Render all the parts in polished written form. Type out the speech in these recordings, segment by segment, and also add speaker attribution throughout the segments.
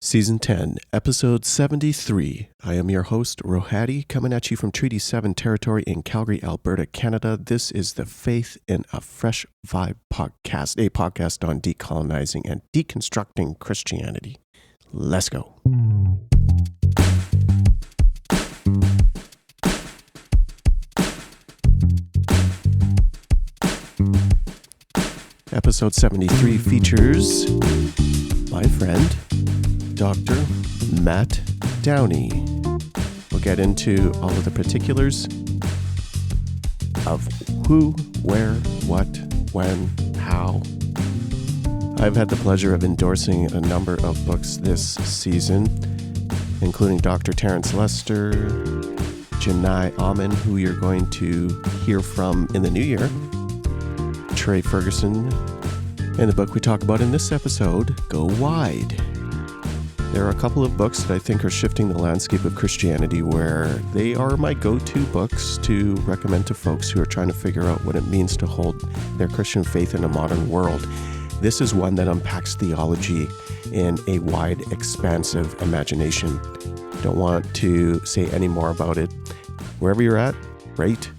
Speaker 1: Season 10, Episode 73. I am your host, Rohadi, coming at you from Treaty 7 territory in Calgary, Alberta, Canada. This is the Faith in a Fresh Vibe podcast, a podcast on decolonizing and deconstructing Christianity. Let's go. Episode 73 features my friend, Dr. Matte Downey. We'll get into all of the particulars of who, where, what, when, how. I've had the pleasure of endorsing a number of books this season, including Dr. Terence Lester, Janai Amen, who you're going to hear from in the new year, Trey Ferguson, and the book we talk about in this episode, Go Wide. There are a couple of books that I think are shifting the landscape of Christianity where they are my go-to books to recommend to folks who are trying to figure out what it means to hold their Christian faith in a modern world. This is one that unpacks theology in a wide, expansive imagination. Don't want to say any more about it. Wherever you're at, rate,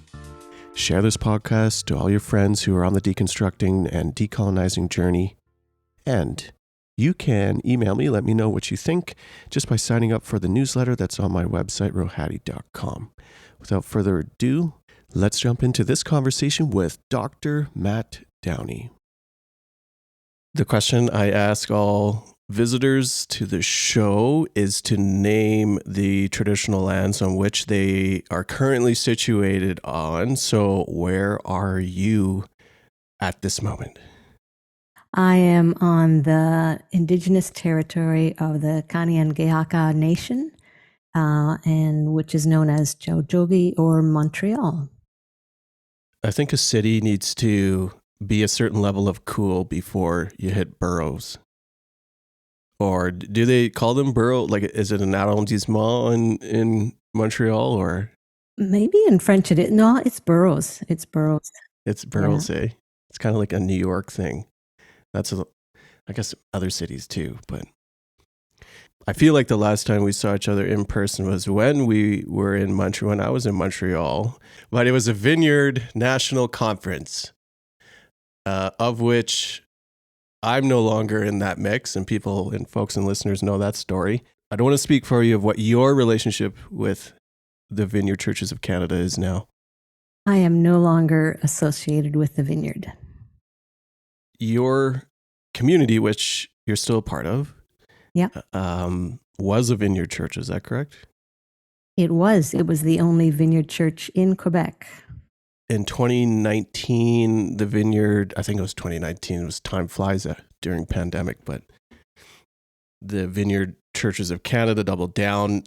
Speaker 1: share this podcast to all your friends who are on the deconstructing and decolonizing journey. And you can email me, let me know what you think, just by signing up for the newsletter that's on my website, rohadi.com. Without further ado, let's jump into this conversation with Dr. Matte Downey. The question I ask all visitors to the show is to name the traditional lands on which they are currently situated on. So where are you at this moment?
Speaker 2: I am on the indigenous territory of the Kanien'kehá:ka Nation, and which is known as Tiohtià:ke or Montreal.
Speaker 1: I think a city needs to be a certain level of cool before you hit boroughs. Or do they call them borough? Like, is it an arrondissement in Montreal, or?
Speaker 2: Maybe in French it is. No, it's boroughs. It's boroughs.
Speaker 1: It's boroughs, eh? It's kind of like a New York thing. I guess other cities too, but I feel like the last time we saw each other in person was when we were in Montreal, when I was in Montreal, but it was a Vineyard National Conference, of which I'm no longer in that mix, and people and folks and listeners know that story. I don't want to speak for you of what your relationship with the Vineyard Churches of Canada is now.
Speaker 2: I am no longer associated with the Vineyard.
Speaker 1: Your community, which you're still a part of, was a Vineyard Church. Is that correct?
Speaker 2: It was. It was the only Vineyard Church in Quebec.
Speaker 1: In 2019, the Vineyard, I think it was 2019, it was time flies during pandemic, but the Vineyard Churches of Canada doubled down.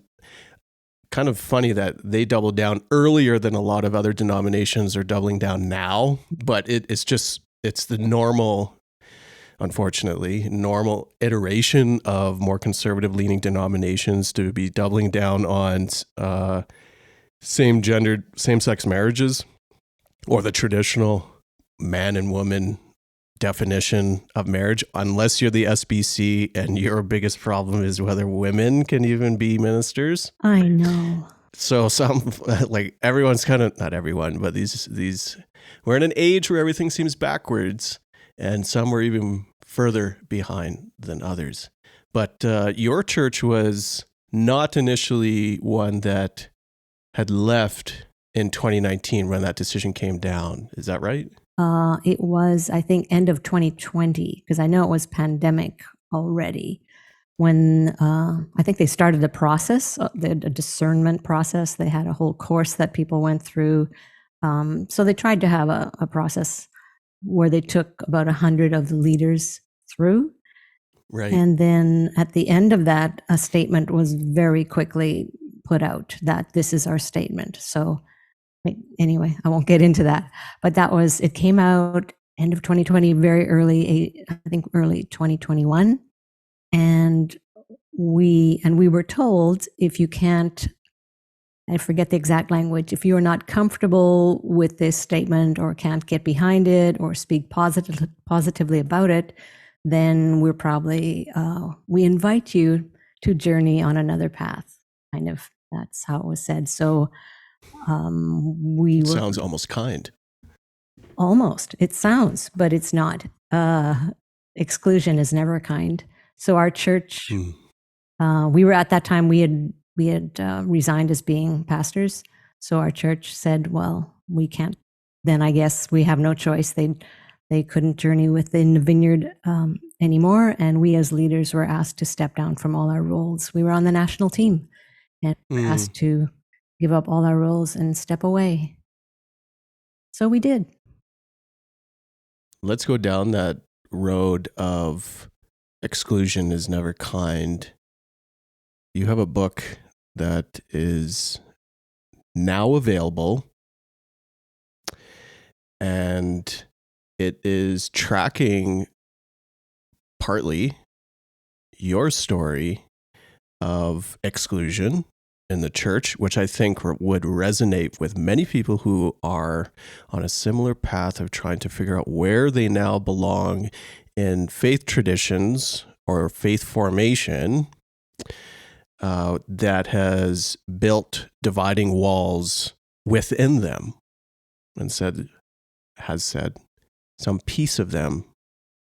Speaker 1: Kind of funny that they doubled down earlier than a lot of other denominations are doubling down now, but it's the normal, unfortunately, normal iteration of more conservative leaning denominations to be doubling down on same-sex marriages, or the traditional man and woman definition of marriage, unless you're the SBC and your biggest problem is whether women can even be ministers.
Speaker 2: I know.
Speaker 1: So some, like everyone's kind of, not everyone, but these, we're in an age where everything seems backwards, and some were even further behind than others. But your church was not initially one that had left in 2019 when that decision came down. Is that right?
Speaker 2: It was, I think, end of 2020, because I know it was pandemic already. When I think they started the process, the discernment process. They had a whole course that people went through. So they tried to have a process where they took about 100 of the leaders through.
Speaker 1: Right.
Speaker 2: And then at the end of that, a statement was very quickly put out that this is our statement. So anyway, I won't get into that. But it came out end of 2020, very early, I think early 2021. And we were told, if you can't, I forget the exact language, if you're not comfortable with this statement or can't get behind it or speak positively about it, then we're probably, we invite you to journey on another path. Kind of, that's how it was said. So we
Speaker 1: It
Speaker 2: were
Speaker 1: sounds almost kind.
Speaker 2: almost. It sounds, but it's not. Exclusion is never kind. So our church, we were at that time we had resigned as being pastors. So our church said, "Well, we can't. Then I guess we have no choice." They couldn't journey within the vineyard anymore, and we as leaders were asked to step down from all our roles. We were on the national team, and we were asked to give up all our roles and step away. So we did.
Speaker 1: Let's go down that road of exclusion is never kind. You have a book that is now available, and it is tracking partly your story of exclusion in the church, which I think would resonate with many people who are on a similar path of trying to figure out where they now belong in faith traditions or faith formation that has built dividing walls within them and has said some piece of them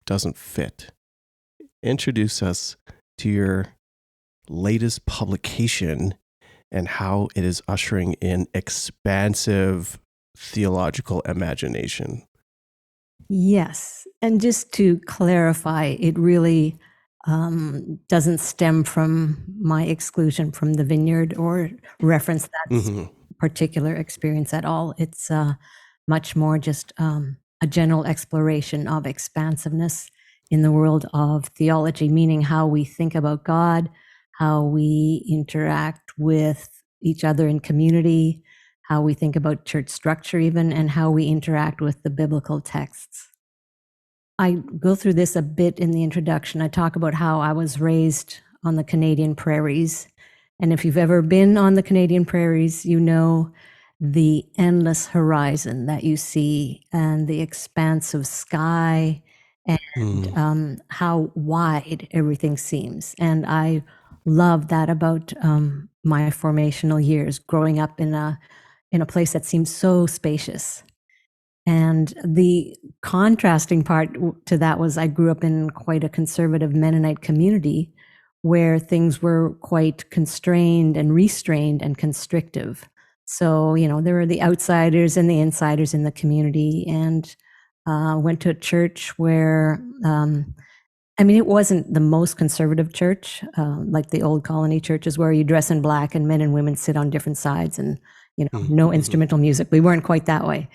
Speaker 1: doesn't fit. Introduce us to your latest publication and how it is ushering in expansive theological imagination.
Speaker 2: Yes. And just to clarify, it really doesn't stem from my exclusion from the vineyard or reference that particular experience at all. It's much more just a general exploration of expansiveness in the world of theology, meaning how we think about God, how we interact with each other in community, how we think about church structure even, and how we interact with the biblical texts. I go through this a bit in the introduction. I talk about how I was raised on the Canadian prairies. And if you've ever been on the Canadian prairies, you know the endless horizon that you see and the expansive sky and how wide everything seems. And I love that about my formational years, growing up in a place that seems so spacious. And the contrasting part to that was I grew up in quite a conservative Mennonite community where things were quite constrained and restrained and constrictive. So, there were the outsiders and the insiders in the community, and went to a church where, it wasn't the most conservative church, like the old colony churches where you dress in black and men and women sit on different sides and, no instrumental music. We weren't quite that way.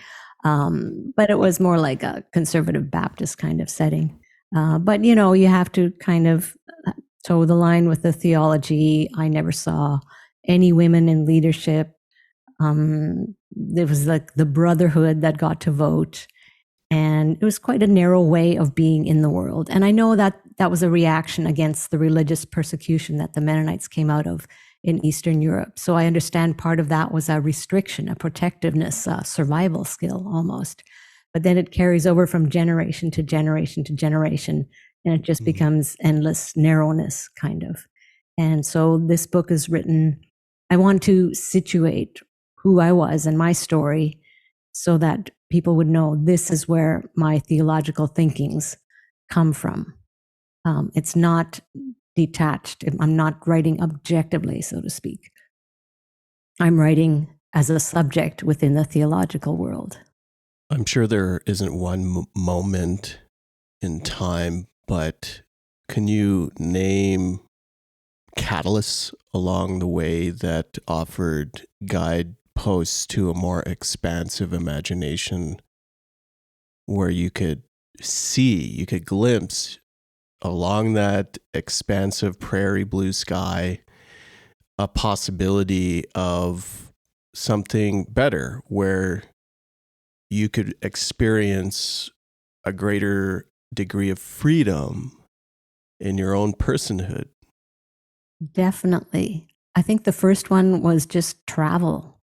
Speaker 2: But it was more like a conservative Baptist kind of setting. But, you have to kind of toe the line with the theology. I never saw any women in leadership. There was like the brotherhood that got to vote. And it was quite a narrow way of being in the world. And I know that that was a reaction against the religious persecution that the Mennonites came out of in Eastern Europe. So I understand part of that was a restriction, a protectiveness, a survival skill almost. But then it carries over from generation to generation to generation, and it just becomes endless narrowness, kind of. And so this book is written, I want to situate who I was and my story so that people would know this is where my theological thinkings come from. It's not detached. I'm not writing objectively, so to speak. I'm writing as a subject within the theological world.
Speaker 1: I'm sure there isn't one moment in time, but can you name catalysts along the way that offered guideposts to a more expansive imagination where you could glimpse along that expansive prairie blue sky a possibility of something better where you could experience a greater degree of freedom in your own personhood?
Speaker 2: Definitely. I think the first one was just travel,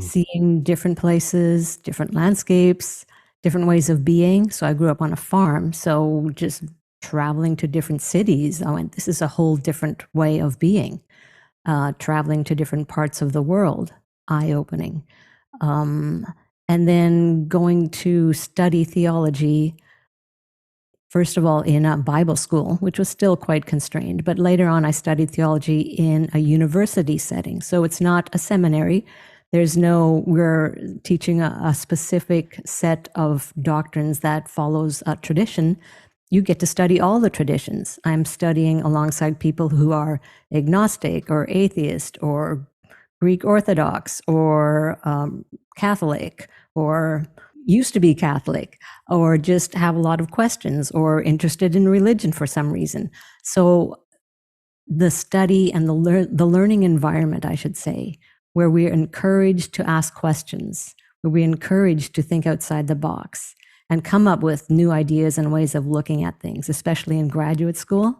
Speaker 2: seeing different places, different landscapes, different ways of being. So I grew up on a farm. So just traveling to different cities, I went, this is a whole different way of being. Traveling to different parts of the world, eye-opening. And then going to study theology, first of all, in a Bible school, which was still quite constrained. But later on, I studied theology in a university setting. So it's not a seminary. We're teaching a specific set of doctrines that follows a tradition. You get to study all the traditions. I'm studying alongside people who are agnostic or atheist or Greek Orthodox or Catholic or used to be Catholic or just have a lot of questions or interested in religion for some reason. So the study and the learning environment, I should say, where we're encouraged to ask questions, where we're encouraged to think outside the box and come up with new ideas and ways of looking at things, especially in graduate school,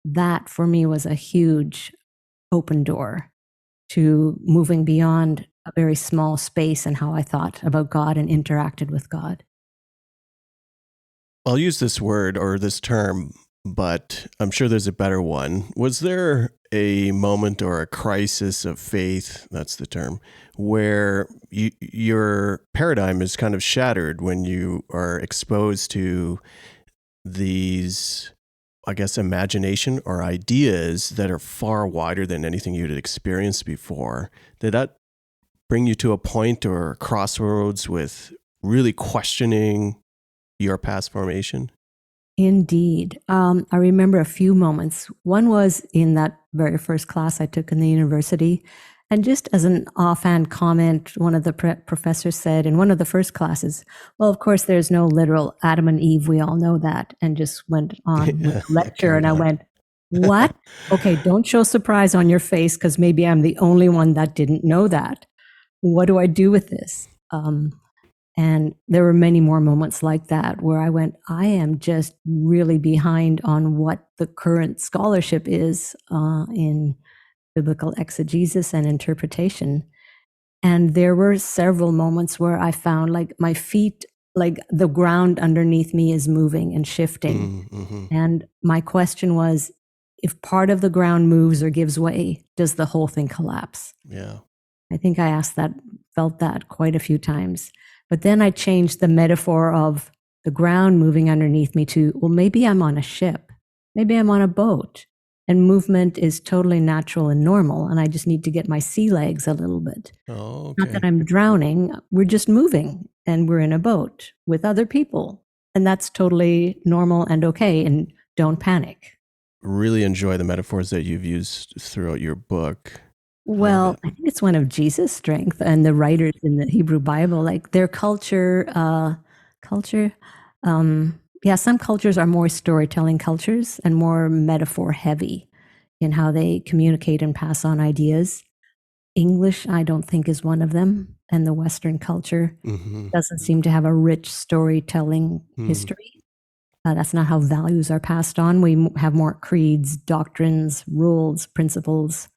Speaker 2: that for me was a huge open door to moving beyond a very small space and how I thought about God and interacted with God.
Speaker 1: I'll use this word or this term, but I'm sure there's a better one. Was there a moment or a crisis of faith, that's the term, where your paradigm is kind of shattered when you are exposed to these, I guess, imagination or ideas that are far wider than anything you'd experienced before? Did that bring you to a point or a crossroads with really questioning your past formation?
Speaker 2: Indeed. I remember a few moments. One was in that very first class I took in the university. And just as an offhand comment, one of the professors said in one of the first classes, well, of course, there's no literal Adam and Eve. We all know that. And just went on with the lecture. And I went, what? Okay, don't show surprise on your face because maybe I'm the only one that didn't know that. What do I do with this? And there were many more moments like that where I went, I am just really behind on what the current scholarship is in biblical exegesis and interpretation. And there were several moments where I found like my feet, like the ground underneath me is moving and shifting.
Speaker 1: Mm-hmm.
Speaker 2: And my question was, if part of the ground moves or gives way, does the whole thing collapse?
Speaker 1: Yeah.
Speaker 2: I think I felt that quite a few times. But then I changed the metaphor of the ground moving underneath me to, well, maybe I'm on a ship. Maybe I'm on a boat. And movement is totally natural and normal. And I just need to get my sea legs a little bit.
Speaker 1: Oh, okay.
Speaker 2: Not that I'm drowning. We're just moving and we're in a boat with other people. And that's totally normal and okay. And don't panic.
Speaker 1: Really enjoy the metaphors that you've used throughout your book.
Speaker 2: Well, I think it's one of Jesus' strength and the writers in the Hebrew Bible, like their culture. Some cultures are more storytelling cultures and more metaphor heavy in how they communicate and pass on ideas. English, I don't think, is one of them. And the Western culture doesn't seem to have a rich storytelling history. That's not how values are passed on. We have more creeds, doctrines, rules, principles,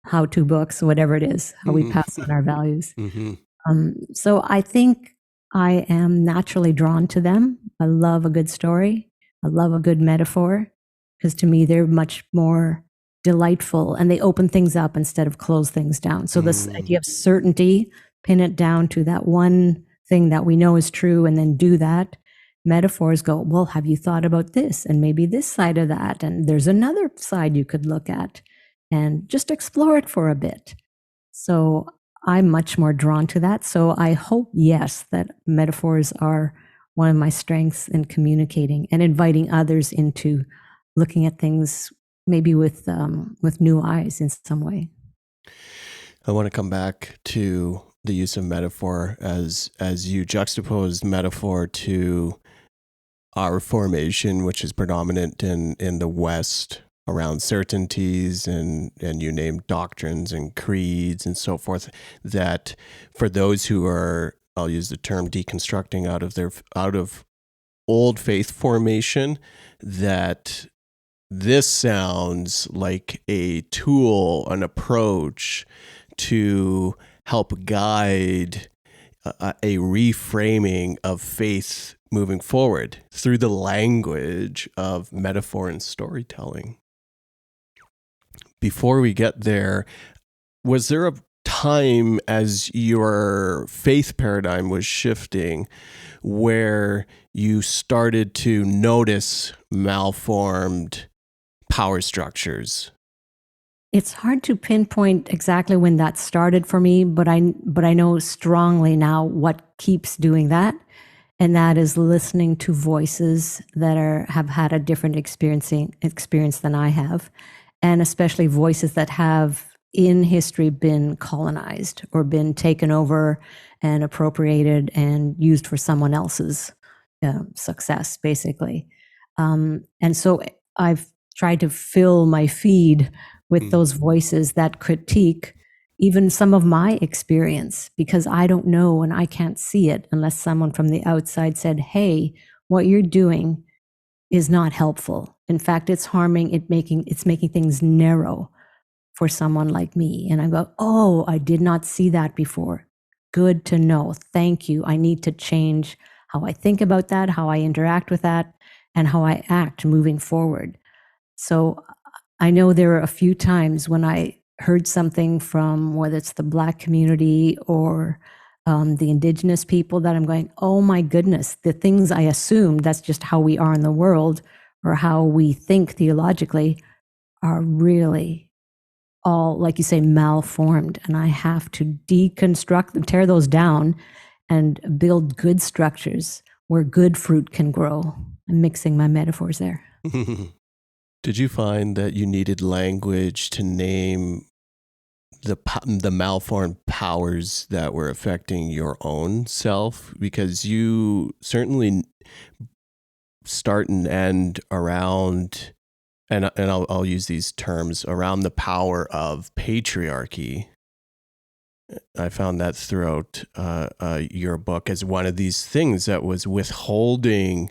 Speaker 2: how-to books, whatever it is, how we pass on our values. So I think I am naturally drawn to them. I love a good story. I love a good metaphor because to me, they're much more delightful and they open things up instead of close things down. So this idea of certainty, pin it down to that one thing that we know is true and then do that. Metaphors go, well, have you thought about this? And maybe this side of that. And there's another side you could look at. And just explore it for a bit. So I'm much more drawn to that. So I hope, yes, that metaphors are one of my strengths in communicating and inviting others into looking at things maybe with new eyes in some way.
Speaker 1: I want to come back to the use of metaphor as you juxtaposed metaphor to our formation, which is predominant in the West, around certainties and you name doctrines and creeds and so forth, that for those who are, I'll use the term deconstructing out of old faith formation, that this sounds like a tool, an approach to help guide a reframing of faith moving forward through the language of metaphor and storytelling. Before we get there, was there a time as your faith paradigm was shifting where you started to notice malformed power structures?
Speaker 2: It's hard to pinpoint exactly when that started for me, but I know strongly now what keeps doing that, and that is listening to voices that have had a different experience than I have, and especially voices that have in history been colonized or been taken over and appropriated and used for someone else's success, basically. And so I've tried to fill my feed with those voices that critique even some of my experience, because I don't know and I can't see it unless someone from the outside said, hey, what you're doing is not helpful. In fact, it's harming, it's making things narrow for someone like me. And I go, oh, I did not see that before. Good to know. Thank you. I need to change how I think about that, how I interact with that, and how I act moving forward. So I know there are a few times when I heard something from whether it's the Black community or the Indigenous people that I'm going, oh my goodness, the things I assumed that's just how we are in the world or how we think theologically are really all, like you say, malformed. And I have to deconstruct them, tear those down, and build good structures where good fruit can grow. I'm mixing my metaphors there.
Speaker 1: Did you find that you needed language to name the malformed powers that were affecting your own self? Because you certainly start and end around, and I'll use these terms, around the power of patriarchy. I found that throughout your book as one of these things that was withholding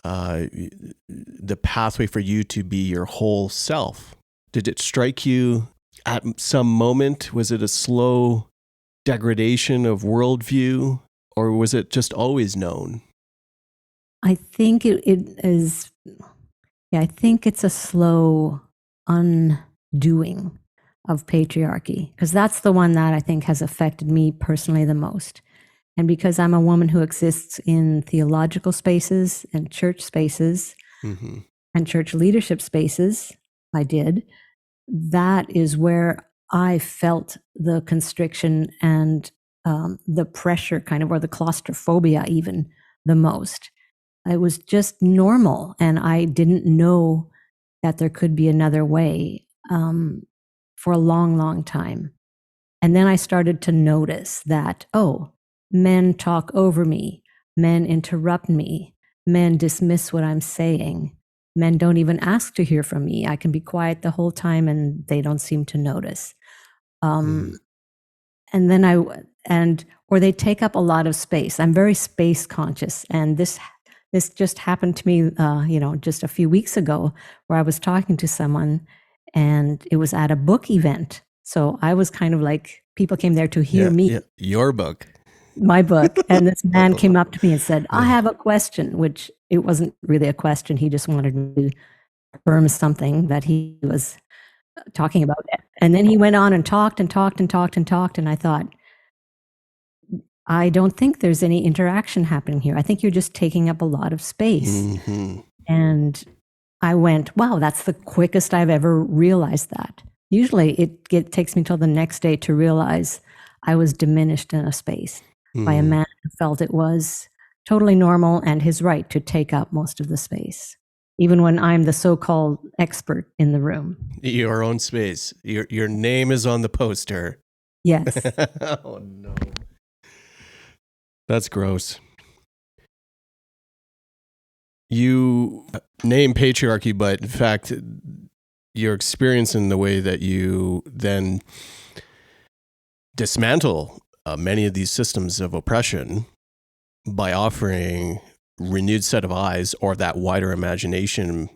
Speaker 1: the pathway for you to be your whole self. Did it strike you at some moment? Was it a slow degradation of worldview, or was it just always known?
Speaker 2: I think it is. Yeah, I think it's a slow undoing of patriarchy, because that's the one that I think has affected me personally the most. And because I'm a woman who exists in theological spaces and church spaces and church leadership spaces, that is where I felt the constriction and the pressure kind of, or the claustrophobia even the most. It was just normal. And I didn't know that there could be another way for a long, long time. And then I started to notice that, oh, men talk over me, men interrupt me, men dismiss what I'm saying, men don't even ask to hear from me. I can be quiet the whole time and they don't seem to notice. And then or they take up a lot of space. I'm very space conscious, and this just happened to me, just a few weeks ago, where I was talking to someone, and it was at a book event. So I was kind of like, people came there to hear me.
Speaker 1: Yeah. Your book.
Speaker 2: My book. And this man came up to me and said, I have a question, which it wasn't really a question. He just wanted me to affirm something that he was talking about. And then he went on and talked and talked and talked and talked. And I thought, I don't think there's any interaction happening here. I think you're just taking up a lot of space. And I went, wow, that's the quickest I've ever realized that. Usually it takes me till the next day to realize I was diminished in a space by a man who felt it was totally normal and his right to take up most of the space, even when I'm the so-called expert in the room.
Speaker 1: Your own space. Your name is on the poster.
Speaker 2: Yes.
Speaker 1: Oh, no. That's gross. You name patriarchy, but in fact, your experience in the way that you then dismantle many of these systems of oppression by offering renewed set of eyes, or that wider imagination,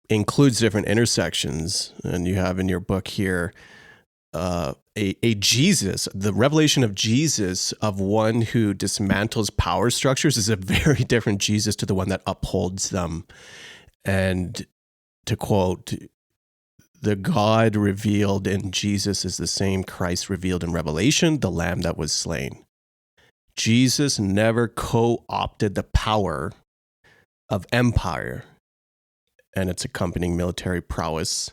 Speaker 1: includes different intersections. And you have in your book here a Jesus, the revelation of Jesus, of one who dismantles power structures, is a very different Jesus to the one that upholds them. And to quote, the God revealed in Jesus is the same Christ revealed in Revelation, the Lamb that was slain. Jesus never co-opted the power of empire and its accompanying military prowess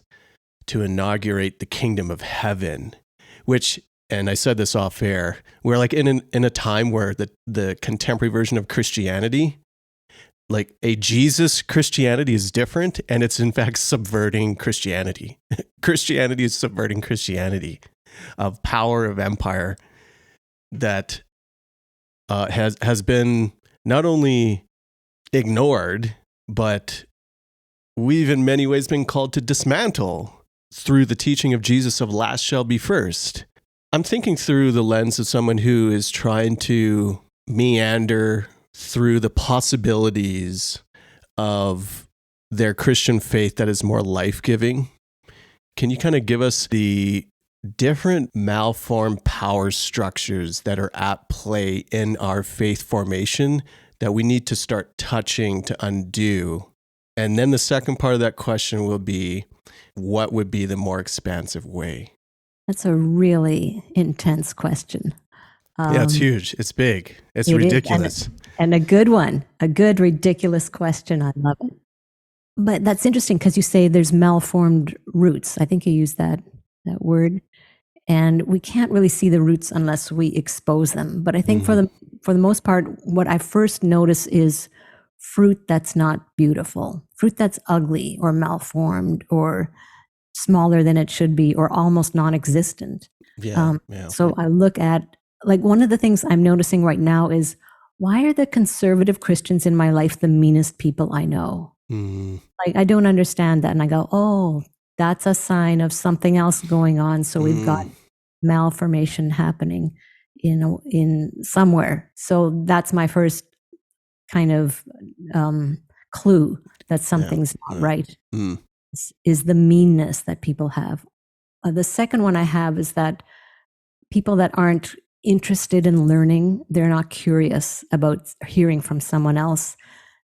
Speaker 1: to inaugurate the kingdom of heaven, which, and I said this off air, we're like in a time where the contemporary version of Christianity, like a Jesus Christianity, is different, and it's in fact subverting Christianity. Christianity is subverting Christianity, of power of empire that has been not only ignored, but we've in many ways been called to dismantle through the teaching of Jesus of last shall be first. I'm thinking through the lens of someone who is trying to meander through the possibilities of their Christian faith that is more life-giving. Can you kind of give us the different malformed power structures that are at play in our faith formation that we need to start touching to undo? And then the second part of that question will be, what would be the more expansive way?
Speaker 2: That's a really intense question.
Speaker 1: Yeah, it's huge. It's big. It's
Speaker 2: It is,
Speaker 1: ridiculous.
Speaker 2: and a good one, a good, ridiculous question. I love it. But that's interesting because you say there's malformed roots. I think you used that word. And we can't really see the roots unless we expose them. But I think for the most part, what I first notice is fruit that's not beautiful, fruit that's ugly or malformed or smaller than it should be or almost non-existent. So I look at, like, one of the things I'm noticing right now is, why are the conservative Christians in my life the meanest people I know? Like, I don't understand that. And I go, oh, that's a sign of something else going on. So we've got malformation happening in somewhere. So that's my first kind of clue that something's not right, is the meanness that people have. The second one I have is that people that aren't interested in learning, they're not curious about hearing from someone else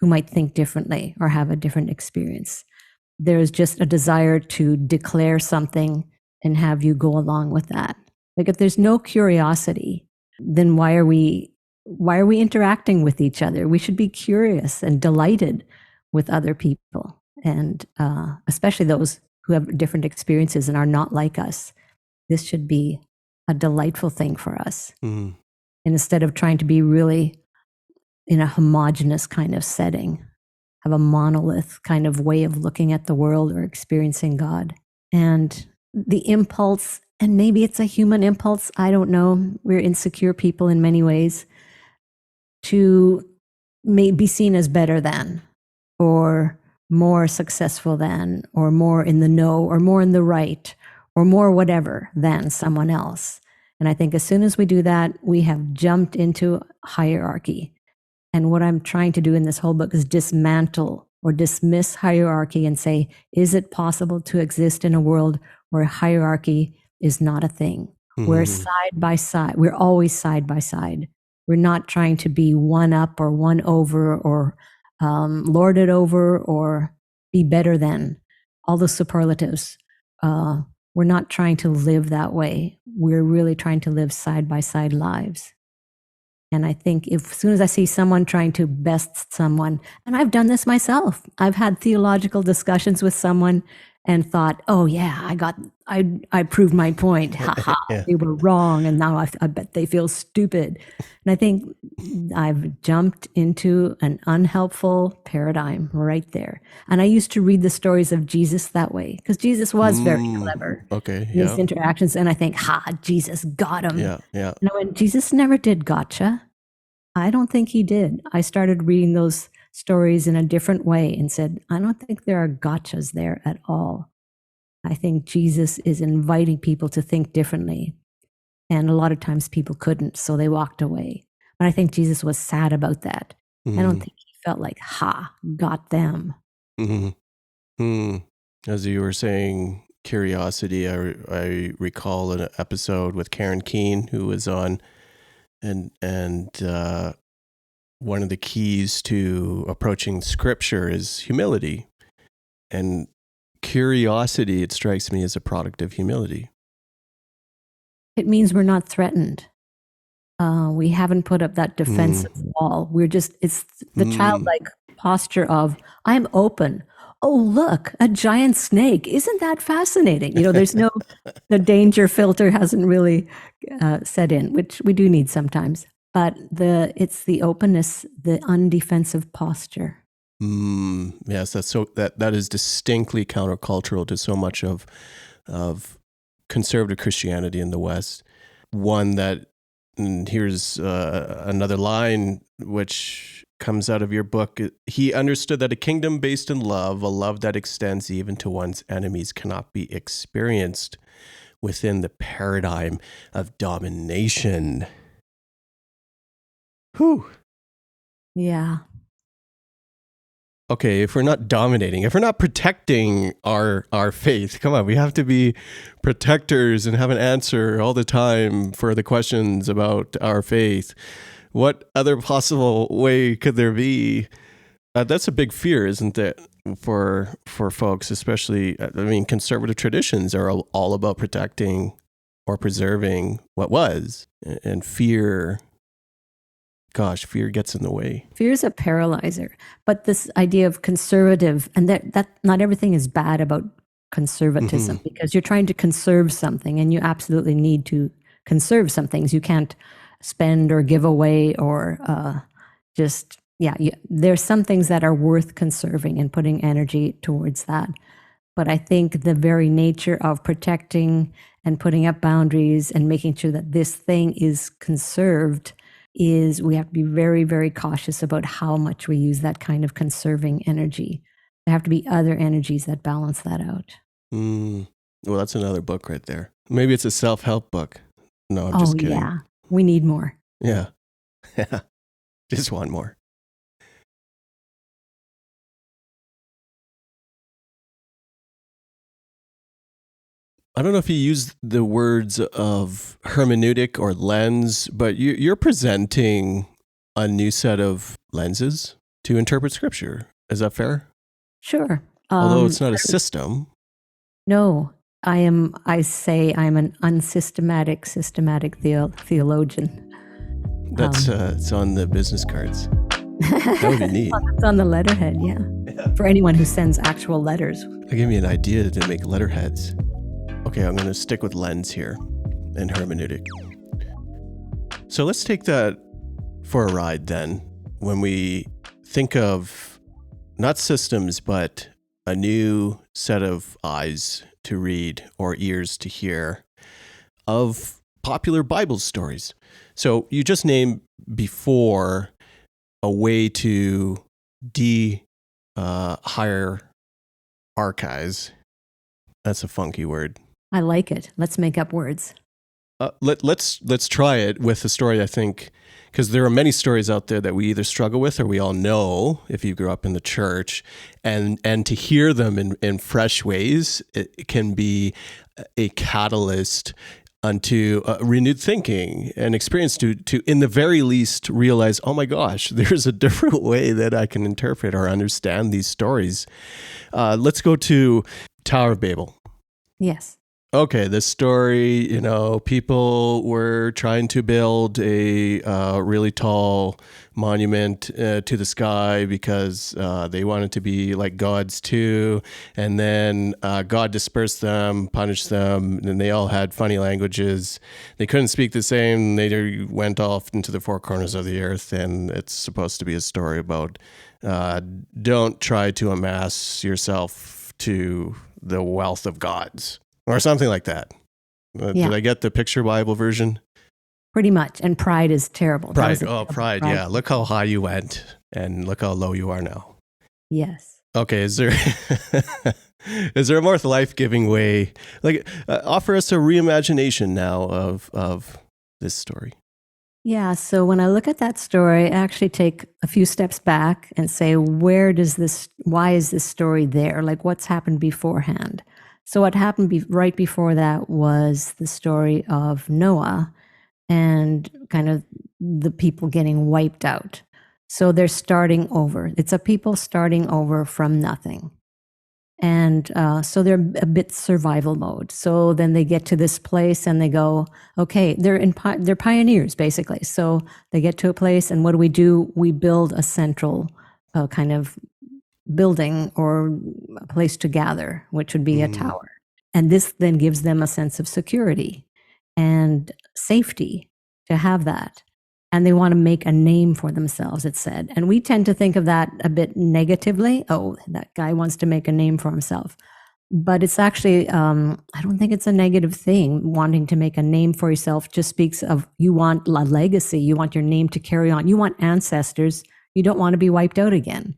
Speaker 2: who might think differently or have a different experience. There's just a desire to declare something and have you go along with that. Like, if there's no curiosity, then why are we interacting with each other? We should be curious and delighted with other people, and especially those who have different experiences and are not like us. This should be a delightful thing for us. And instead of trying to be really in a homogenous kind of setting, have a monolith kind of way of looking at the world or experiencing God. And the impulse, and maybe it's a human impulse, I don't know, we're insecure people in many ways, to be seen as better than, or more successful than, or more in the know, or more in the right, or more whatever than someone else. And I think as soon as we do that, we have jumped into hierarchy. And what I'm trying to do in this whole book is dismantle or dismiss hierarchy and say, is it possible to exist in a world where hierarchy is not a thing? We're side by side. We're always side by side. We're not trying to be one up or one over or lorded over or be better than. All the superlatives. We're not trying to live that way. We're really trying to live side by side lives. And I think as soon as I see someone trying to best someone, and I've done this myself, I've had theological discussions with someone and thought, oh yeah, I proved my point. Ha ha, they were wrong. And now I bet they feel stupid. And I think I've jumped into an unhelpful paradigm right there. And I used to read the stories of Jesus that way, because Jesus was very clever in his interactions. And I think, Jesus got him. No, and Jesus never did gotcha. I don't think he did. I started reading those stories in a different way and said, I don't think there are gotchas there at all. I think Jesus is inviting people to think differently. And a lot of times people couldn't, so they walked away. But I think Jesus was sad about that. I don't think he felt like, got them.
Speaker 1: As you were saying, curiosity. I recall an episode with Karen Keene who was on, and one of the keys to approaching scripture is humility. And curiosity, it strikes me, as a product of humility.
Speaker 2: It means we're not threatened. We haven't put up that defensive wall. It's the childlike posture of, I'm open. Oh, look, a giant snake. Isn't that fascinating? There's the danger filter hasn't really set in, which we do need sometimes. But it's the openness, the undefensive posture.
Speaker 1: Yes, that is distinctly countercultural to so much of conservative Christianity in the West. One that, and here's another line which comes out of your book. He understood that a kingdom based in love, a love that extends even to one's enemies, cannot be experienced within the paradigm of domination. Whew.
Speaker 2: Yeah.
Speaker 1: Okay, if we're not dominating, if we're not protecting our faith, come on, we have to be protectors and have an answer all the time for the questions about our faith. What other possible way could there be? That's a big fear, isn't it, for folks, especially, conservative traditions are all about protecting or preserving what was, and fear. Gosh, fear gets in the way.
Speaker 2: Fear is a paralyzer. But this idea of conservative, and that not everything is bad about conservatism, because you're trying to conserve something, and you absolutely need to conserve some things. You can't spend or give away or there's some things that are worth conserving and putting energy towards that. But I think the very nature of protecting and putting up boundaries and making sure that this thing is conserved is we have to be very, very cautious about how much we use that kind of conserving energy. There have to be other energies that balance that out.
Speaker 1: Well, that's another book right there. Maybe it's a self-help book. No, I'm just kidding.
Speaker 2: Yeah. We need more.
Speaker 1: Yeah. Just one more. I don't know if you use the words of hermeneutic or lens, but you're presenting a new set of lenses to interpret scripture. Is that fair?
Speaker 2: Sure.
Speaker 1: Although it's not a system.
Speaker 2: No, I say I'm an unsystematic, systematic theologian.
Speaker 1: That's it's on the business cards. That would be neat.
Speaker 2: It's on the letterhead, yeah. For anyone who sends actual letters.
Speaker 1: That gave me an idea to make letterheads. Okay, I'm going to stick with lens here and hermeneutic. So let's take that for a ride then. When we think of not systems, but a new set of eyes to read or ears to hear of popular Bible stories. So you just named before a way to hierarchize. That's a funky word.
Speaker 2: I like it. Let's make up words.
Speaker 1: Let's try it with a story, I think, because there are many stories out there that we either struggle with or we all know if you grew up in the church, and to hear them in fresh ways, it can be a catalyst unto renewed thinking and experience to in the very least realize, oh my gosh, there's a different way that I can interpret or understand these stories. Let's go to Tower of Babel.
Speaker 2: Yes.
Speaker 1: Okay, this story, people were trying to build a really tall monument to the sky because they wanted to be like gods too. And then God dispersed them, punished them, and they all had funny languages. They couldn't speak the same. They went off into the four corners of the earth, and it's supposed to be a story about don't try to amass yourself to the wealth of gods. Or something like that. Yeah. Did I get the picture Bible version?
Speaker 2: Pretty much. And pride is terrible.
Speaker 1: Pride. Pride. Yeah. Look how high you went and look how low you are now.
Speaker 2: Yes.
Speaker 1: Okay. Is there a more life-giving way? Like, offer us a reimagination now of this story.
Speaker 2: Yeah. So when I look at that story, I actually take a few steps back and say, why is this story there? Like, what's happened beforehand? So what happened right before that was the story of Noah and kind of the people getting wiped out. So they're starting over. It's a people starting over from nothing. And so they're a bit survival mode. So then they get to this place and they go, okay, they're pioneers basically. So they get to a place, and what do? We build a central kind of building or a place to gather, which would be a tower. And this then gives them a sense of security and safety to have that. And they want to make a name for themselves, it said. And we tend to think of that a bit negatively. Oh, that guy wants to make a name for himself. But it's actually, I don't think it's a negative thing. Wanting to make a name for yourself just speaks of you want a legacy. You want your name to carry on. You want ancestors. You don't want to be wiped out again.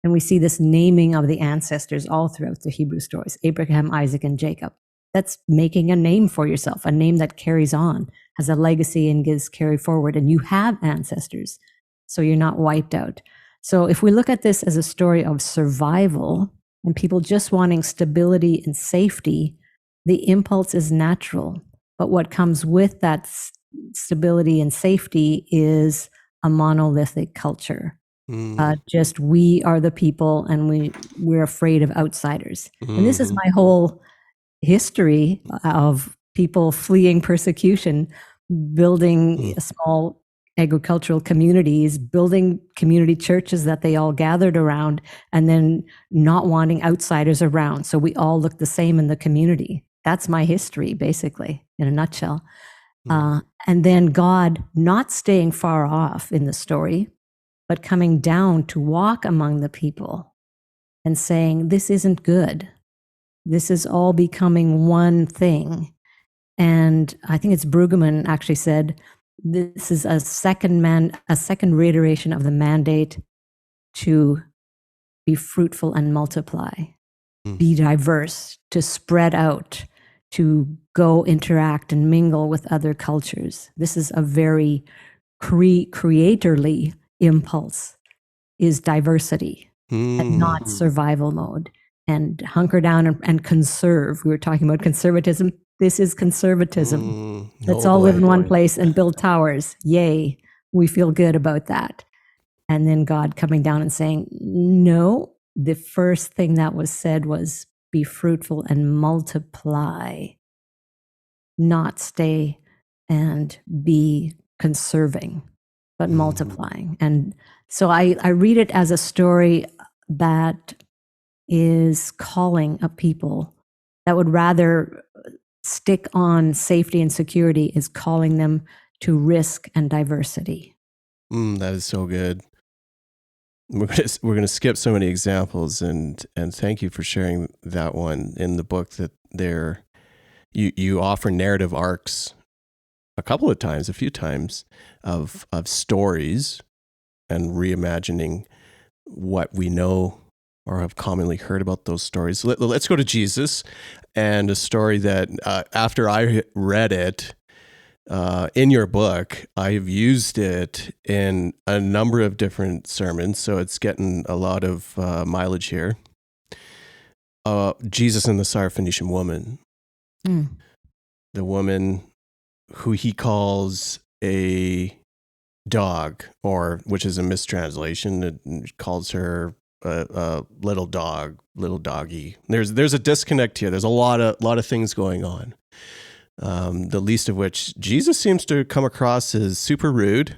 Speaker 2: And we see this naming of the ancestors all throughout the Hebrew stories, Abraham, Isaac, and Jacob. That's making a name for yourself, a name that carries on, has a legacy and gets carried forward. And you have ancestors, so you're not wiped out. So if we look at this as a story of survival and people just wanting stability and safety, the impulse is natural. But what comes with that stability and safety is a monolithic culture. Just we are the people, and we're afraid of outsiders. And this is my whole history of people fleeing persecution, building small agricultural communities, building community churches that they all gathered around, and then not wanting outsiders around. So we all look the same in the community. That's my history, basically, in a nutshell. And then God not staying far off in the story, but coming down to walk among the people and saying, this isn't good. This is all becoming one thing. And I think it's Brueggemann actually said, this is a second reiteration of the mandate to be fruitful and multiply, be diverse, to spread out, to go interact and mingle with other cultures. This is a very creatorly impulse, is diversity and not survival mode, and hunker down and conserve. We were talking about conservatism. This is conservatism. Let's all live in one place and build towers. Yay. We feel good about that. And then God coming down and saying, no, the first thing that was said was be fruitful and multiply, not stay and be conserving, but multiplying. And so I read it as a story that is calling a people that would rather stick on safety and security, is calling them to risk and diversity.
Speaker 1: That is so good. We're going to skip so many examples, and thank you for sharing that one in the book. That you offer narrative arcs a few times of stories and reimagining what we know or have commonly heard about those stories. Let's go to Jesus and a story that after I read it in your book, I've used it in a number of different sermons, so it's getting a lot of mileage here. Jesus and the Syrophoenician woman. The woman who he calls a dog, or which is a mistranslation. It calls her a little dog, little doggy. There's a disconnect here. There's a lot of things going on. The least of which, Jesus seems to come across as super rude,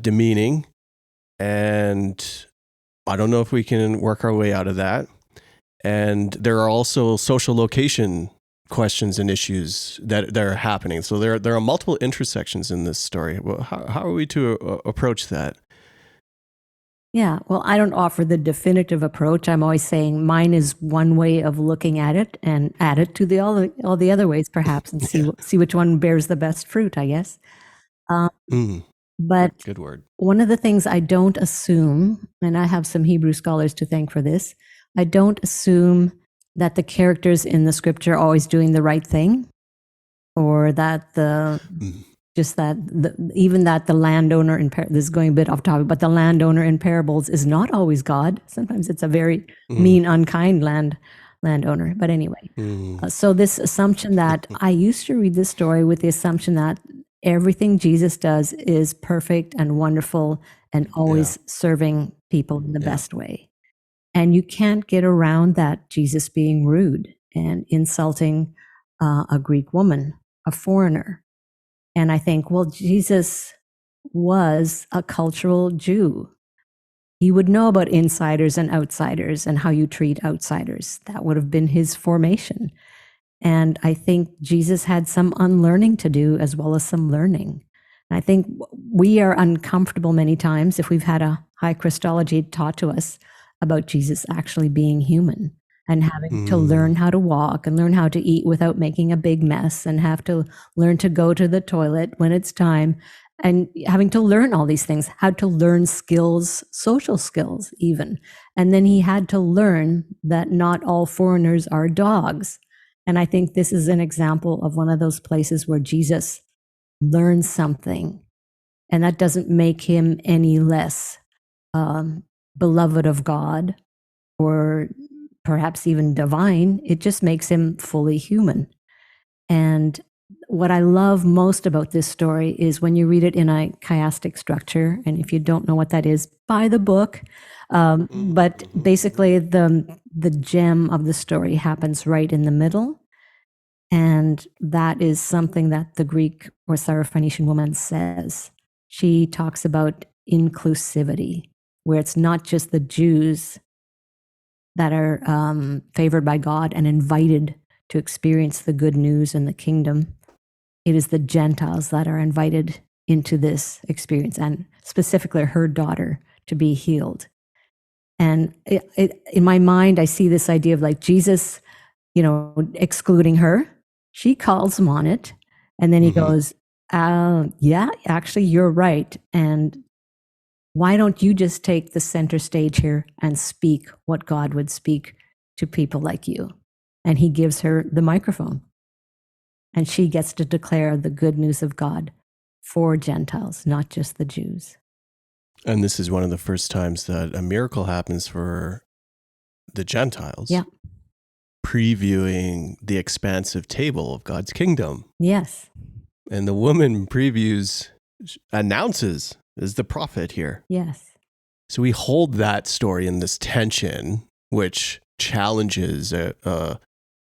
Speaker 1: demeaning, and I don't know if we can work our way out of that. And there are also social location questions and issues that are happening. So there are multiple intersections in this story. Well, how are we to approach that?
Speaker 2: Yeah, well, I don't offer the definitive approach. I'm always saying mine is one way of looking at it, and add it to all the other ways, perhaps, and see which one bears the best fruit, I guess. But
Speaker 1: good word.
Speaker 2: One of the things I don't assume, and I have some Hebrew scholars to thank for this, I don't assume that the characters in the scripture are always doing the right thing, or that even that the landowner in this is going a bit off topic, but the landowner in parables is not always God. Sometimes it's a very mean, unkind landowner. But anyway,
Speaker 1: Mm.
Speaker 2: so this assumption that I used to read this story with the assumption that everything Jesus does is perfect and wonderful and always serving people in the
Speaker 1: Yeah.
Speaker 2: best way. And you can't get around that Jesus being rude and insulting a Greek woman, a foreigner. And I think, well, Jesus was a cultural Jew. He would know about insiders and outsiders and how you treat outsiders. That would have been his formation. And I think Jesus had some unlearning to do as well as some learning. And I think we are uncomfortable many times if we've had a high Christology taught to us about Jesus actually being human and having to learn how to walk and learn how to eat without making a big mess and have to learn to go to the toilet when it's time and having to learn all these things, how to learn skills, social skills even. And then he had to learn that not all foreigners are dogs. And I think this is an example of one of those places where Jesus learns something, and that doesn't make him any less beloved of God or perhaps even divine. It just makes him fully human. And what I love most about this story is when you read it in a chiastic structure. And if you don't know what that is, buy the book. But basically, the gem of the story happens right in the middle. And that is something that the Greek or Syrophoenician woman says. She talks about inclusivity, where it's not just the Jews that are favored by God and invited to experience the good news and the kingdom. It is the Gentiles that are invited into this experience, and specifically her daughter to be healed. And in my mind, I see this idea of like Jesus, excluding her. She calls him on it. And then he goes, yeah, actually, you're right. And why don't you just take the center stage here and speak what God would speak to people like you? And he gives her the microphone. And she gets to declare the good news of God for Gentiles, not just the Jews.
Speaker 1: And this is one of the first times that a miracle happens for the Gentiles.
Speaker 2: Yeah.
Speaker 1: Previewing the expansive table of God's kingdom.
Speaker 2: Yes.
Speaker 1: And the woman announces, is the prophet here.
Speaker 2: Yes.
Speaker 1: So we hold that story in this tension, which challenges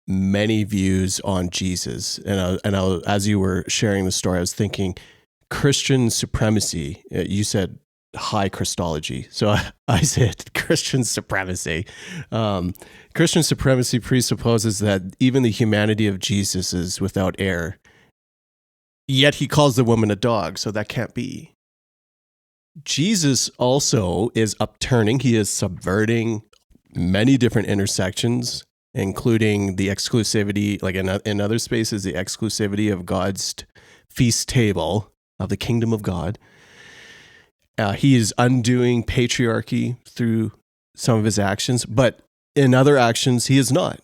Speaker 1: many views on Jesus. And as you were sharing the story, I was thinking Christian supremacy. You said high Christology. So I said Christian supremacy. Christian supremacy presupposes that even the humanity of Jesus is without error. Yet he calls the woman a dog, so that can't be. Jesus also is upturning. He is subverting many different intersections, including the exclusivity, like in other spaces, the exclusivity of God's feast table of the kingdom of God. He is undoing patriarchy through some of his actions, but in other actions, he is not.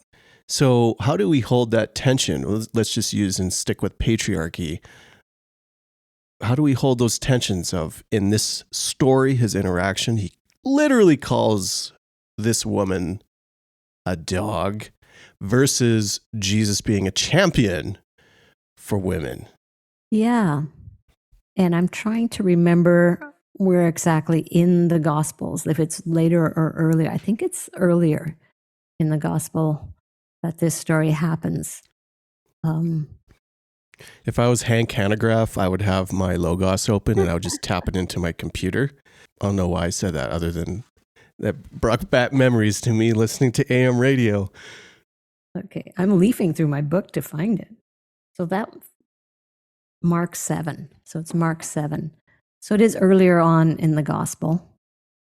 Speaker 1: So how do we hold that tension? Let's just use and stick with patriarchy. How do we hold those tensions of, in this story, his interaction, he literally calls this woman a dog versus Jesus being a champion for women?
Speaker 2: Yeah. And I'm trying to remember where exactly in the Gospels, if it's later or earlier. I think it's earlier in the Gospel that this story happens.
Speaker 1: If I was Hank Hanegraaff, I would have my Logos open and I would just tap it into my computer. I don't know why I said that, other than that brought back memories to me listening to AM radio.
Speaker 2: Okay, I'm leafing through my book to find it. So that Mark 7. So it's Mark 7. So it is earlier on in the gospel.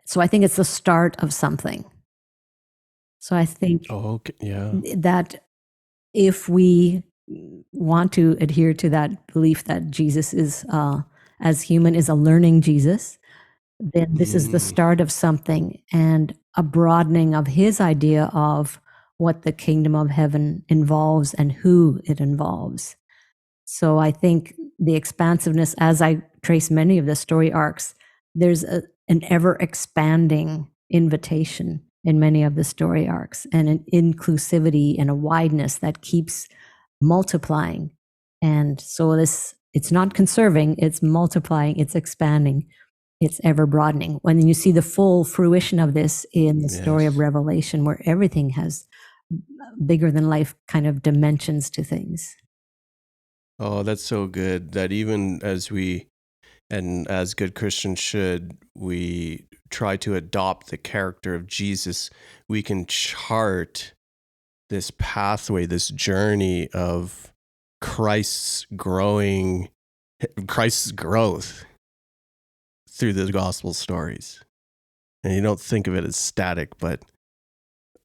Speaker 2: So I think it's the start of something. So I think that if we want to adhere to that belief that Jesus is, as human, is a learning Jesus, then this is the start of something and a broadening of his idea of what the kingdom of heaven involves and who it involves. So I think the expansiveness, as I trace many of the story arcs, there's an ever expanding invitation in many of the story arcs, and an inclusivity and a wideness that keeps multiplying. And so it's not conserving, it's multiplying, it's expanding, it's ever broadening. When you see the full fruition of this in the story of Revelation, where everything has bigger than life kind of dimensions to things.
Speaker 1: Oh, that's so good that even as we, and as good Christians should, we try to adopt the character of Jesus, we can chart this pathway, this journey of Christ's growth through the gospel stories. And you don't think of it as static, but,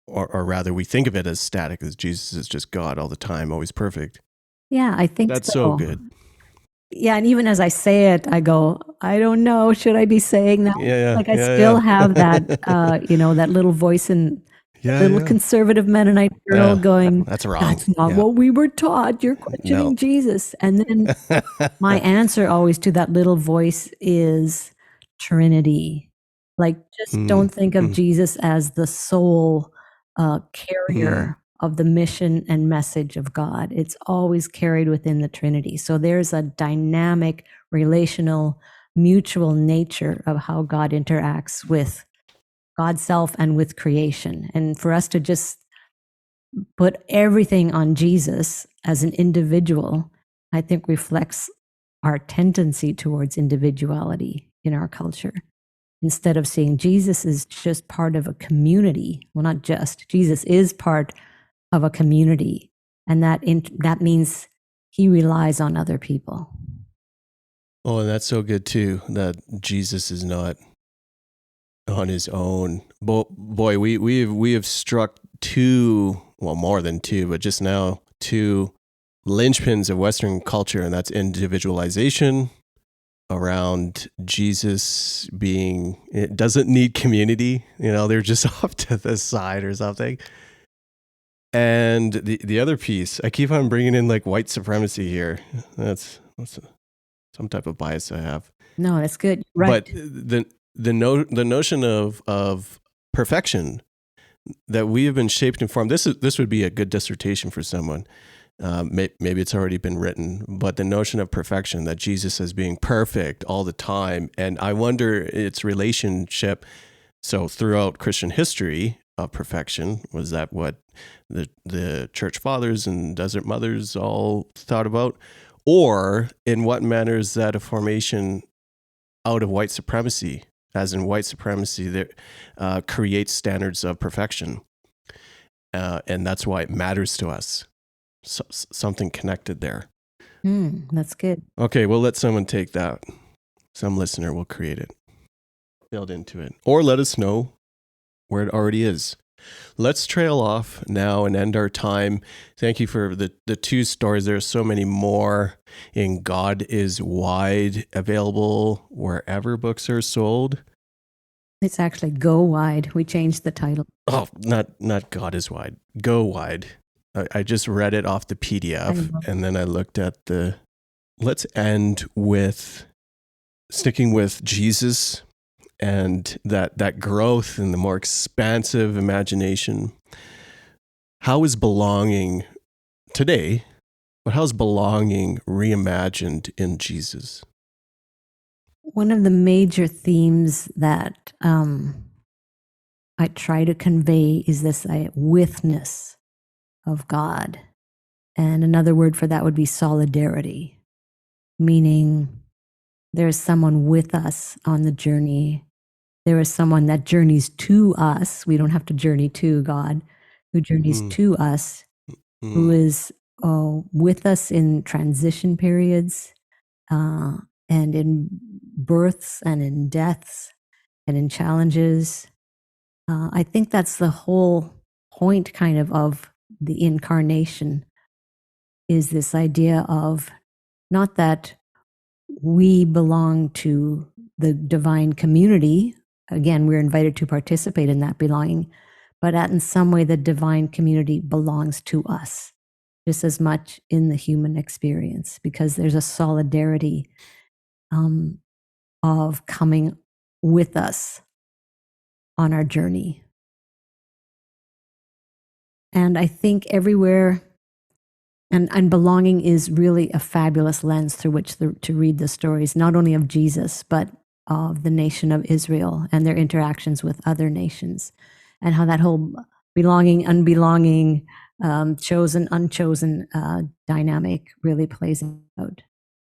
Speaker 1: or rather we think of it as static, as Jesus is just God all the time, always perfect.
Speaker 2: Yeah, I think
Speaker 1: that's so good.
Speaker 2: Yeah, and even as I say it, I go, I don't know, should I be saying that?
Speaker 1: Yeah,
Speaker 2: like I still have that, that little voice in little conservative Mennonite girl going,
Speaker 1: that's wrong.
Speaker 2: That's not what we were taught. You're questioning Jesus. And then my answer always to that little voice is Trinity. Like, just don't think of Jesus as the sole carrier of the mission and message of God. It's always carried within the Trinity. So there's a dynamic, relational, mutual nature of how God interacts with God's self and with creation. And for us to just put everything on Jesus as an individual, I think reflects our tendency towards individuality in our culture. Instead of seeing Jesus is just part of a community. Well, not just, Jesus is part of a community. And that means he relies on other people.
Speaker 1: Oh, and that's so good too, that Jesus is not on his own. Boy, we have struck two, well, more than two, but just now two linchpins of Western culture, and that's individualization around Jesus being, it doesn't need community, they're just off to the side or something. And the other piece, I keep on bringing in like white supremacy here. That's some type of bias I have.
Speaker 2: No, that's good. Right.
Speaker 1: But the notion of perfection, that we have been shaped and formed. This would be a good dissertation for someone. Maybe it's already been written, but the notion of perfection, that Jesus is being perfect all the time. And I wonder its relationship. So throughout Christian history of perfection, was that what the church fathers and desert mothers all thought about? Or in what manner is that a formation out of white supremacy, as in white supremacy that creates standards of perfection? And that's why it matters to us. So, something connected there.
Speaker 2: That's good.
Speaker 1: Okay, we'll let someone take that. Some listener will create it, build into it, or let us know where it already is. Let's trail off now and end our time. Thank you for the two stories. There are so many more in God is Wide, available wherever books are sold.
Speaker 2: It's actually Go Wide. We changed the title.
Speaker 1: Oh, not God is Wide. Go Wide. I just read it off the PDF, and then I looked at let's end with sticking with Jesus and that growth and the more expansive imagination. How is belonging today, but how is belonging reimagined in Jesus?
Speaker 2: One of the major themes that I try to convey is this withness of God. And another word for that would be solidarity, meaning there's someone with us on the journey. There is someone that journeys to us. We don't have to journey to God, who journeys to us, who is with us in transition periods, and in births and in deaths and in challenges. I think that's the whole point kind of the incarnation, is this idea of not that we belong to the divine community. Again, we're invited to participate in that belonging, but that in some way the divine community belongs to us just as much in the human experience, because there's a solidarity of coming with us on our journey. And I think everywhere, and belonging is really a fabulous lens through which to read the stories, not only of Jesus, but of the nation of Israel and their interactions with other nations, and how that whole belonging, unbelonging, chosen, unchosen dynamic really plays out.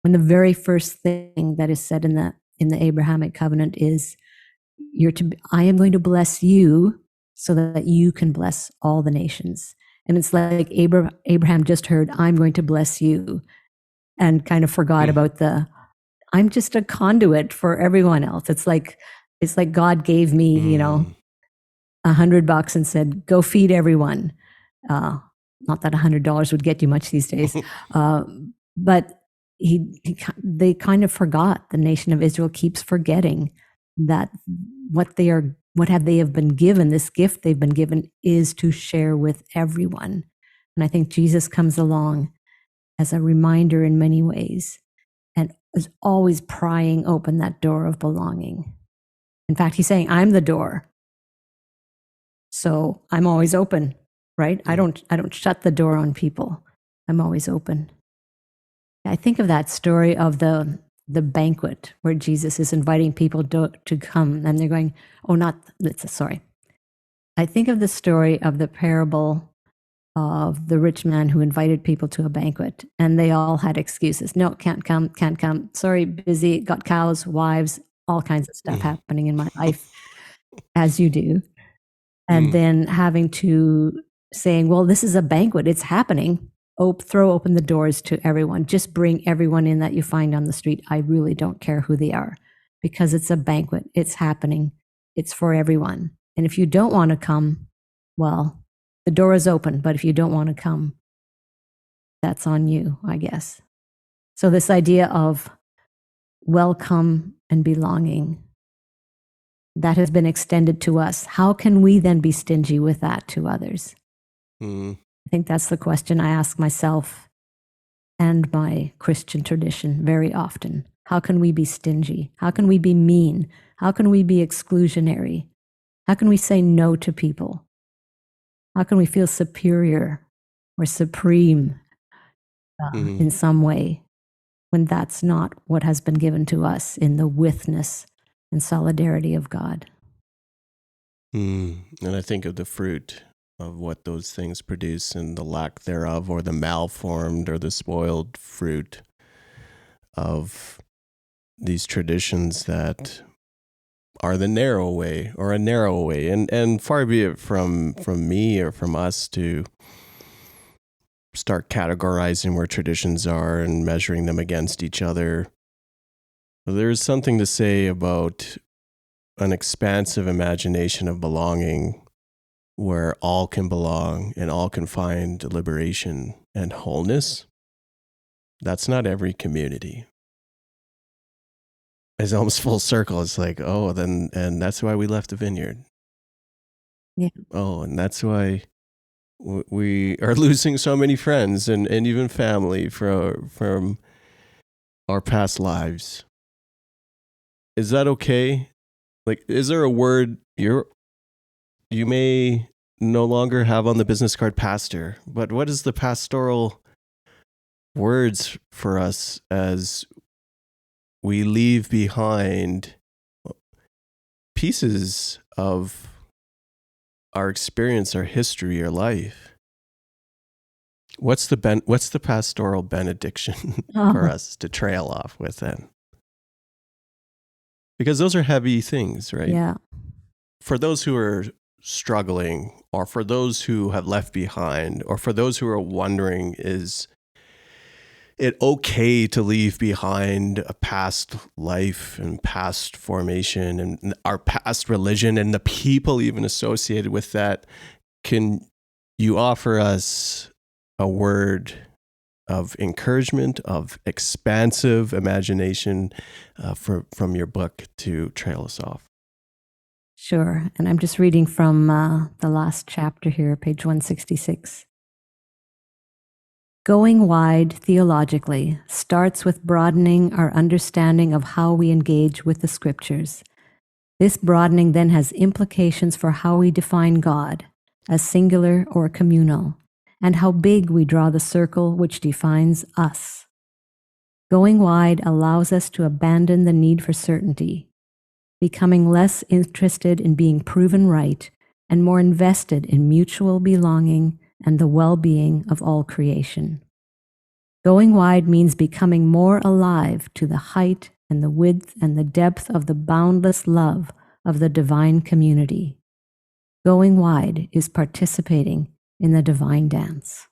Speaker 2: When the very first thing that is said in the Abrahamic covenant is, I am going to bless you so that you can bless all the nations. And it's like Abraham just heard, I'm going to bless you, and kind of forgot about I'm just a conduit for everyone else. It's like God gave me, $100 and said, go feed everyone. Not that $100 would get you much these days. But they kind of forgot. The nation of Israel keeps forgetting that what they have been given, this gift they've been given, is to share with everyone. And I think Jesus comes along as a reminder in many ways, and is always prying open that door of belonging. In fact, he's saying, I'm the door. So I'm always open, right? I don't shut the door on people. I'm always open. I think of that story of the banquet where Jesus is inviting people to come, and they're going, sorry. I think of the story of the parable of the rich man who invited people to a banquet, and they all had excuses. No, can't come. Sorry, busy, got cows, wives, all kinds of stuff happening in my life, as you do. And then having to saying, well, this is a banquet, it's happening. Throw open the doors to everyone. Just bring everyone in that you find on the street. I really don't care who they are, because it's a banquet. It's happening. It's for everyone. And if you don't want to come, well, the door is open. But if you don't want to come, that's on you, I guess. So this idea of welcome and belonging, that has been extended to us. How can we then be stingy with that to others? I think that's the question I ask myself and my Christian tradition very often. How can we be stingy? How can we be mean? How can we be exclusionary? How can we say no to people? How can we feel superior or supreme in some way, when that's not what has been given to us in the witness and solidarity of God?
Speaker 1: And I think of the fruit of what those things produce and the lack thereof, or the malformed or the spoiled fruit of these traditions that are the narrow way, or a narrow way. And far be it from me or from us to start categorizing where traditions are and measuring them against each other. There's something to say about an expansive imagination of belonging, where all can belong and all can find liberation and wholeness. That's not every community. It's almost full circle. It's like, and that's why we left the vineyard.
Speaker 2: Yeah.
Speaker 1: Oh, and that's why we are losing so many friends and even family from our past lives. Is that okay? Like, is there a word you may no longer have on the business card, pastor, but what is the pastoral words for us as we leave behind pieces of our experience, our history, our life? What's the pastoral benediction for us to trail off with then? Because those are heavy things, right?
Speaker 2: Yeah.
Speaker 1: For those who are struggling, or for those who have left behind, or for those who are wondering, is it okay to leave behind a past life and past formation and our past religion and the people even associated with that? Can you offer us a word of encouragement, of expansive imagination from your book to trail us off?
Speaker 2: Sure. And I'm just reading from the last chapter here, page 166. Going wide theologically starts with broadening our understanding of how we engage with the scriptures. This broadening then has implications for how we define God as singular or communal, and how big we draw the circle which defines us. Going wide allows us to abandon the need for certainty, becoming less interested in being proven right and more invested in mutual belonging and the well-being of all creation. Going wide means becoming more alive to the height and the width and the depth of the boundless love of the divine community. Going wide is participating in the divine dance.